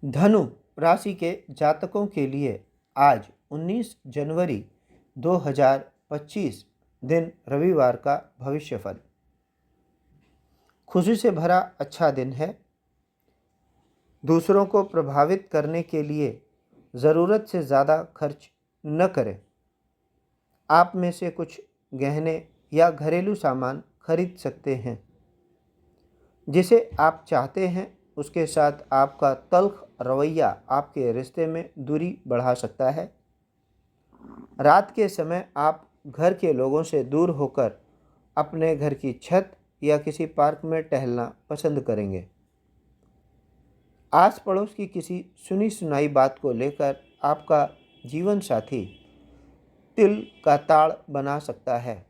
धनु राशि के जातकों के लिए आज 19 जनवरी 2025 दिन रविवार का भविष्यफल। खुशी से भरा अच्छा दिन है। दूसरों को प्रभावित करने के लिए ज़रूरत से ज़्यादा खर्च न करें। आप में से कुछ गहने या घरेलू सामान खरीद सकते हैं। जिसे आप चाहते हैं उसके साथ आपका तल्ख रवैया आपके रिश्ते में दूरी बढ़ा सकता है। रात के समय आप घर के लोगों से दूर होकर अपने घर की छत या किसी पार्क में टहलना पसंद करेंगे। आस पड़ोस की किसी सुनी सुनाई बात को लेकर आपका जीवन साथी तिल का ताड़ बना सकता है।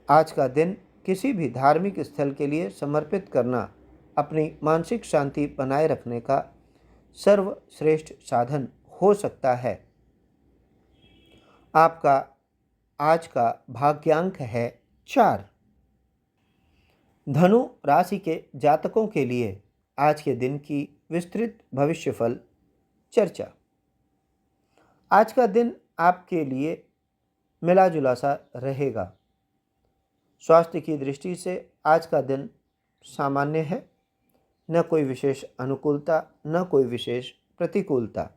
आज का दिन किसी भी धार्मिक स्थल के लिए समर्पित करना अपनी मानसिक शांति बनाए रखने का सर्वश्रेष्ठ साधन हो सकता है। आपका आज का भाग्यांक है 4। धनु राशि के जातकों के लिए आज के दिन की विस्तृत भविष्यफल चर्चा। आज का दिन आपके लिए मिला जुला सा रहेगा। स्वास्थ्य की दृष्टि से आज का दिन सामान्य है। न कोई विशेष अनुकूलता न कोई विशेष प्रतिकूलता।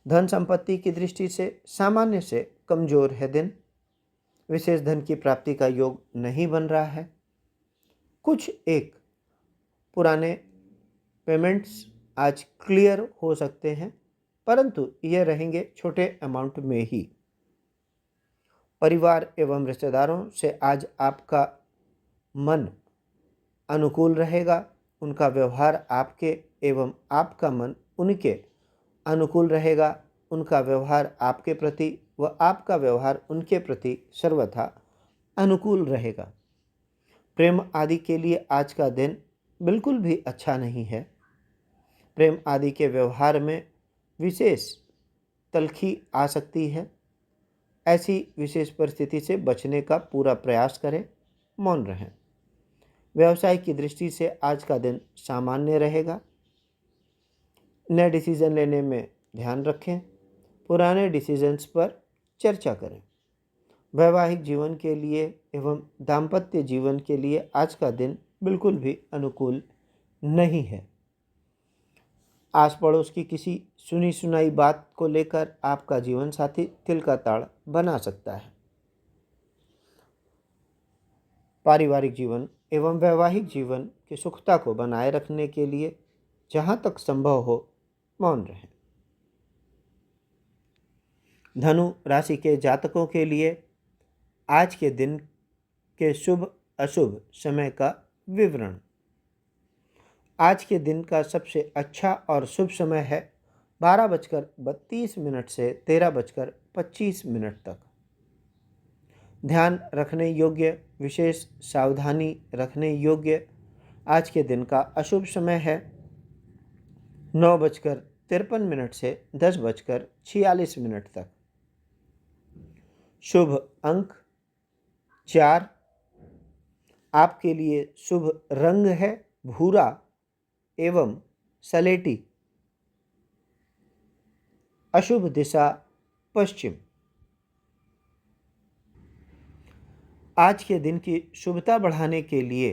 धन संपत्ति की दृष्टि से सामान्य से कमजोर है दिन। विशेष धन की प्राप्ति का योग नहीं बन रहा है। कुछ एक पुराने पेमेंट्स आज क्लियर हो सकते हैं, परंतु ये रहेंगे छोटे अमाउंट में ही। परिवार एवं रिश्तेदारों से आज आपका मन अनुकूल रहेगा। उनका व्यवहार आपके एवं आपका मन उनके अनुकूल रहेगा। उनका व्यवहार आपके प्रति व आपका व्यवहार उनके प्रति सर्वथा अनुकूल रहेगा। प्रेम आदि के लिए आज का दिन बिल्कुल भी अच्छा नहीं है। प्रेम आदि के व्यवहार में विशेष तल्खी आ सकती है। ऐसी विशेष परिस्थिति से बचने का पूरा प्रयास करें, मौन रहें। व्यवसाय की दृष्टि से आज का दिन सामान्य रहेगा। नए डिसीजन लेने में ध्यान रखें। पुराने डिसीजंस पर चर्चा करें। वैवाहिक जीवन के लिए एवं दाम्पत्य जीवन के लिए आज का दिन बिल्कुल भी अनुकूल नहीं है। आस पड़ोस की किसी सुनी सुनाई बात को लेकर आपका जीवन साथी तिल का ताड़ बना सकता है। पारिवारिक जीवन एवं वैवाहिक जीवन की सुखता को बनाए रखने के लिए जहां तक संभव हो मौन रहें। धनु राशि के जातकों के लिए आज के दिन के शुभ अशुभ समय का विवरण। आज के दिन का सबसे अच्छा और शुभ समय है 12:32 से 13:25 तक। ध्यान रखने योग्य, विशेष सावधानी रखने योग्य आज के दिन का अशुभ समय है 9:53 से 10:46 तक। शुभ अंक 4। आपके लिए शुभ रंग है भूरा एवं सलेटी। अशुभ दिशा पश्चिम। आज के दिन की शुभता बढ़ाने के लिए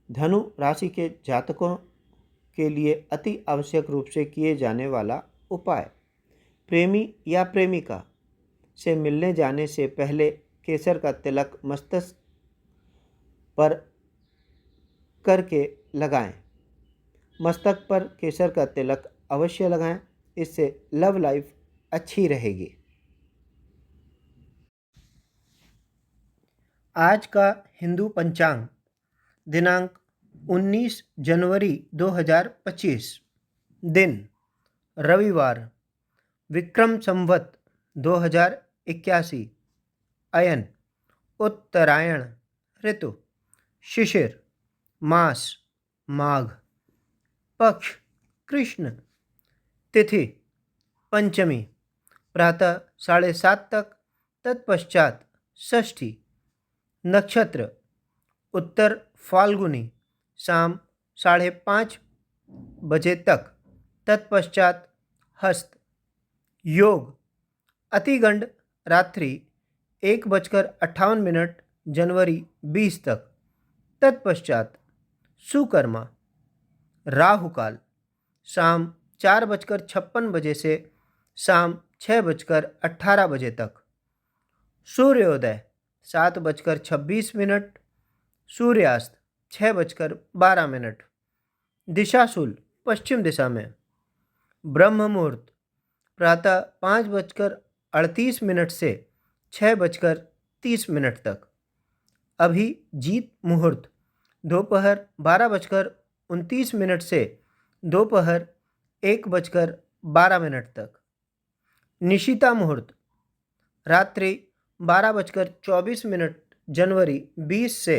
धनु राशि के जातकों के लिए अति आवश्यक रूप से किए जाने वाला उपाय, प्रेमी या प्रेमिका से मिलने जाने से पहले केसर का तिलक मस्तक पर करके लगाएं। मस्तक पर केसर का तिलक अवश्य लगाएं। इससे लव लाइफ अच्छी रहेगी। आज का हिंदू पंचांग दिनांक 19 जनवरी 2025, दिन रविवार, विक्रम संवत 2081, अयन उत्तरायण, ऋतु शिशिर, मास माघ, पक्ष कृष्ण, तिथि पंचमी, प्रातः 7:30 तक, तत्पश्चात षष्ठी, नक्षत्र उत्तर फाल्गुनी, शाम 5:30 बजे तक, तत्पश्चात हस्त। योग अतिगंड रात्रि 1:58 जनवरी 20 तक, तत्पश्चात सुकर्मा। राहुकाल शाम 4:56 बजे से शाम 6:18 बजे तक। सूर्योदय 7:26, सूर्यास्त 6:12। दिशाशूल पश्चिम दिशा में। ब्रह्म मुहूर्त प्रातः 5:38 से 6:30 तक। अभिजीत मुहूर्त दोपहर 12:29 से दोपहर 1:12 तक। निशिता मुहूर्त रात्रि 12:24 जनवरी 20 से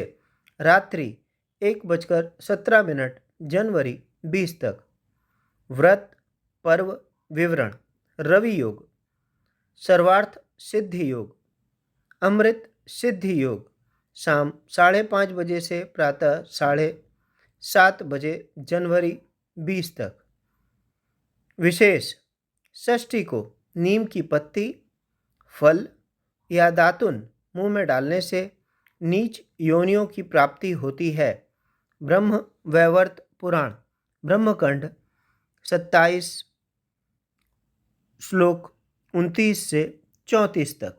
रात्रि 1:17 जनवरी 20 तक। व्रत पर्व विवरण। रवि योग, सर्वार्थ सिद्धि योग, अमृत सिद्धि योग शाम 5:30 बजे से प्रातः 7:30 बजे जनवरी 20 तक। विशेष षष्ठी को नीम की पत्ती, फल या दातुन मुंह में डालने से नीच योनियों की प्राप्ति होती है। ब्रह्म वैवर्त पुराण ब्रह्मकांड 27 श्लोक 29 से 34 तक।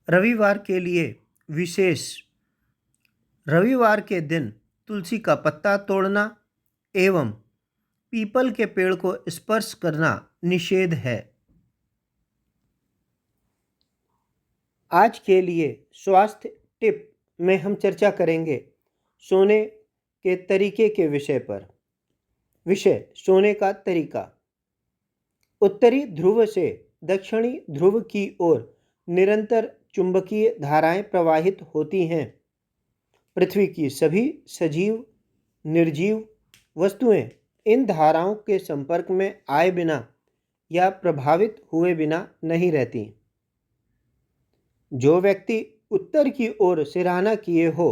रविवार के लिए विशेष। रविवार के दिन तुलसी का पत्ता तोड़ना एवं पीपल के पेड़ को स्पर्श करना निषेध है। आज के लिए स्वास्थ्य टिप में हम चर्चा करेंगे सोने के तरीके के विषय पर। विषय सोने का तरीका। उत्तरी ध्रुव से दक्षिणी ध्रुव की ओर निरंतर चुंबकीय धाराएं प्रवाहित होती हैं। पृथ्वी की सभी सजीव निर्जीव वस्तुएं इन धाराओं के संपर्क में आए बिना या प्रभावित हुए बिना नहीं रहती। जो व्यक्ति उत्तर की ओर सिरहाना किए हो,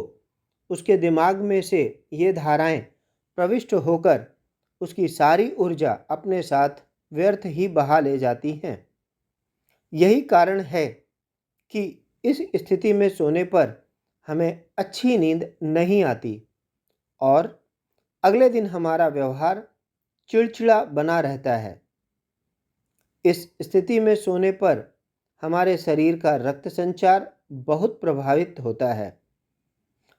उसके दिमाग में से ये धाराएं प्रविष्ट होकर उसकी सारी ऊर्जा अपने साथ व्यर्थ ही बहा ले जाती हैं। यही कारण है कि इस स्थिति में सोने पर हमें अच्छी नींद नहीं आती और अगले दिन हमारा व्यवहार चिड़चिड़ा बना रहता है। इस स्थिति में सोने पर हमारे शरीर का रक्त संचार बहुत प्रभावित होता है।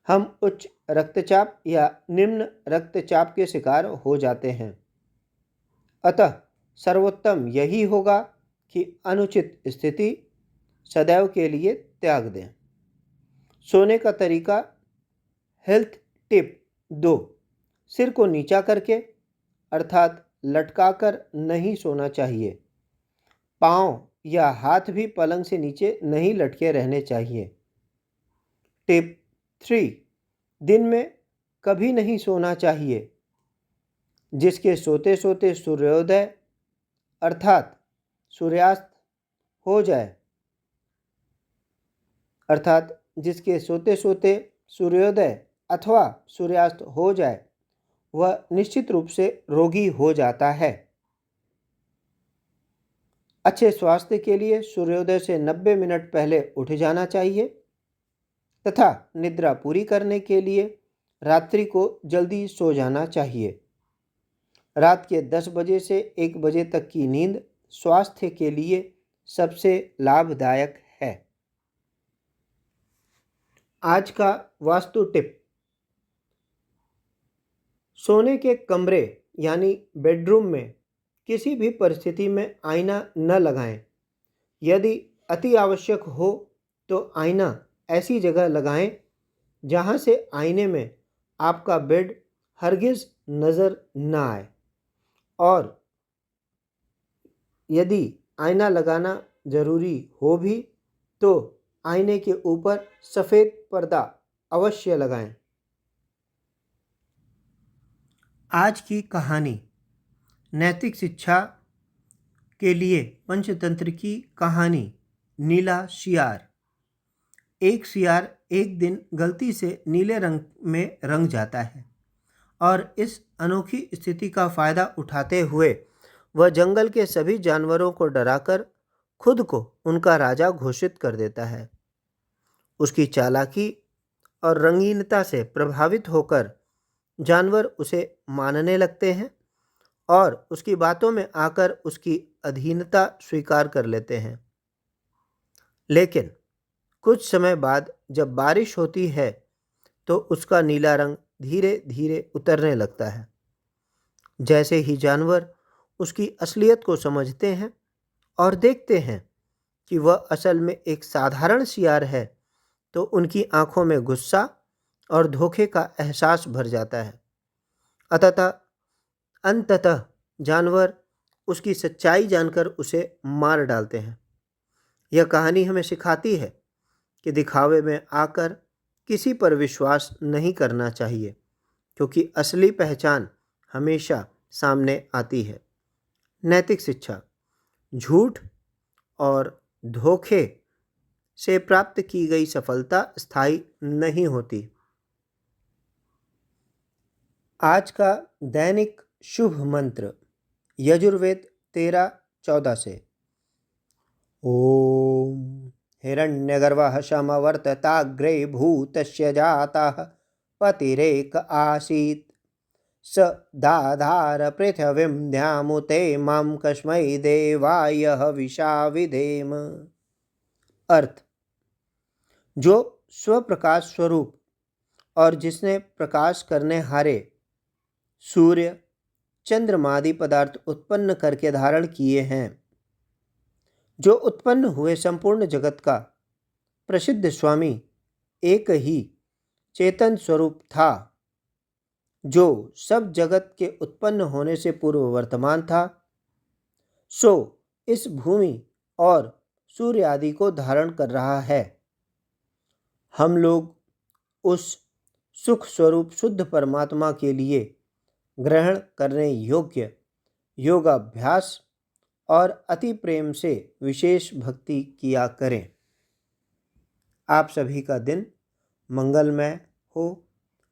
हम उच्च रक्तचाप या निम्न रक्तचाप के शिकार हो जाते हैं। अतः सर्वोत्तम यही होगा कि अनुचित स्थिति सदैव के लिए त्याग दें। सोने का तरीका। Health tip 2। सिर को नीचा करके अर्थात लटकाकर नहीं सोना चाहिए। पाँव या हाथ भी पलंग से नीचे नहीं लटके रहने चाहिए। टिप 3। दिन में कभी नहीं सोना चाहिए। जिसके सोते सोते सूर्योदय अर्थात सूर्यास्त हो जाए, अर्थात जिसके सोते सोते सूर्योदय अथवा सूर्यास्त हो जाए, वह निश्चित रूप से रोगी हो जाता है। अच्छे स्वास्थ्य के लिए सूर्योदय से 90 मिनट पहले उठ जाना चाहिए तथा निद्रा पूरी करने के लिए रात्रि को जल्दी सो जाना चाहिए। रात के 10 बजे से 1 बजे तक की नींद स्वास्थ्य के लिए सबसे लाभदायक है। आज का वास्तु टिप। सोने के कमरे यानी बेडरूम में किसी भी परिस्थिति में आईना न लगाएं। यदि अति आवश्यक हो तो आईना ऐसी जगह लगाएं जहां से आईने में आपका बेड हरगिज नज़र न आए। और यदि आईना लगाना ज़रूरी हो भी तो आईने के ऊपर सफ़ेद पर्दा अवश्य लगाएं। आज की कहानी। नैतिक शिक्षा के लिए पंचतंत्र की कहानी। नीला सियार। एक सियार एक दिन गलती से नीले रंग में रंग जाता है और इस अनोखी स्थिति का फायदा उठाते हुए वह जंगल के सभी जानवरों को डराकर खुद को उनका राजा घोषित कर देता है। उसकी चालाकी और रंगीनता से प्रभावित होकर जानवर उसे मानने लगते हैं और उसकी बातों में आकर उसकी अधीनता स्वीकार कर लेते हैं। लेकिन कुछ समय बाद जब बारिश होती है तो उसका नीला रंग धीरे धीरे उतरने लगता है। जैसे ही जानवर उसकी असलियत को समझते हैं और देखते हैं कि वह असल में एक साधारण शियार है, तो उनकी आंखों में गुस्सा और धोखे का एहसास भर जाता है। अतः अंततः जानवर उसकी सच्चाई जानकर उसे मार डालते हैं। यह कहानी हमें सिखाती है कि दिखावे में आकर किसी पर विश्वास नहीं करना चाहिए, क्योंकि असली पहचान हमेशा सामने आती है। नैतिक शिक्षा: झूठ और धोखे से प्राप्त की गई सफलता स्थायी नहीं होती। आज का दैनिक शुभ मंत्र यजुर्वेद 13:14 से। ओम हिरण्यगर्भः समवर्तताग्रे भूतस्य जातः पतिरेक आसीत् स दाधार पृथिवीं ध्यामुते मां कस्मै देवाय हविषा विधेम। अर्थ: जो स्वप्रकाश स्वरूप और जिसने प्रकाश करने हारे सूर्य चंद्रमादि पदार्थ उत्पन्न करके धारण किए हैं, जो उत्पन्न हुए संपूर्ण जगत का प्रसिद्ध स्वामी एक ही चेतन स्वरूप था, जो सब जगत के उत्पन्न होने से पूर्व वर्तमान था, सो इस भूमि और सूर्य आदि को धारण कर रहा है। हम लोग उस सुख स्वरूप शुद्ध परमात्मा के लिए ग्रहण करने योग्य योगाभ्यास और अति प्रेम से विशेष भक्ति किया करें। आप सभी का दिन मंगलमय हो,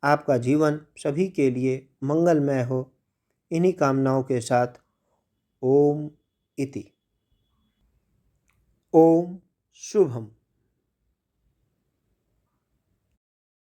आपका जीवन सभी के लिए मंगलमय हो। इन्हीं कामनाओं के साथ ओम इति। ओम शुभम।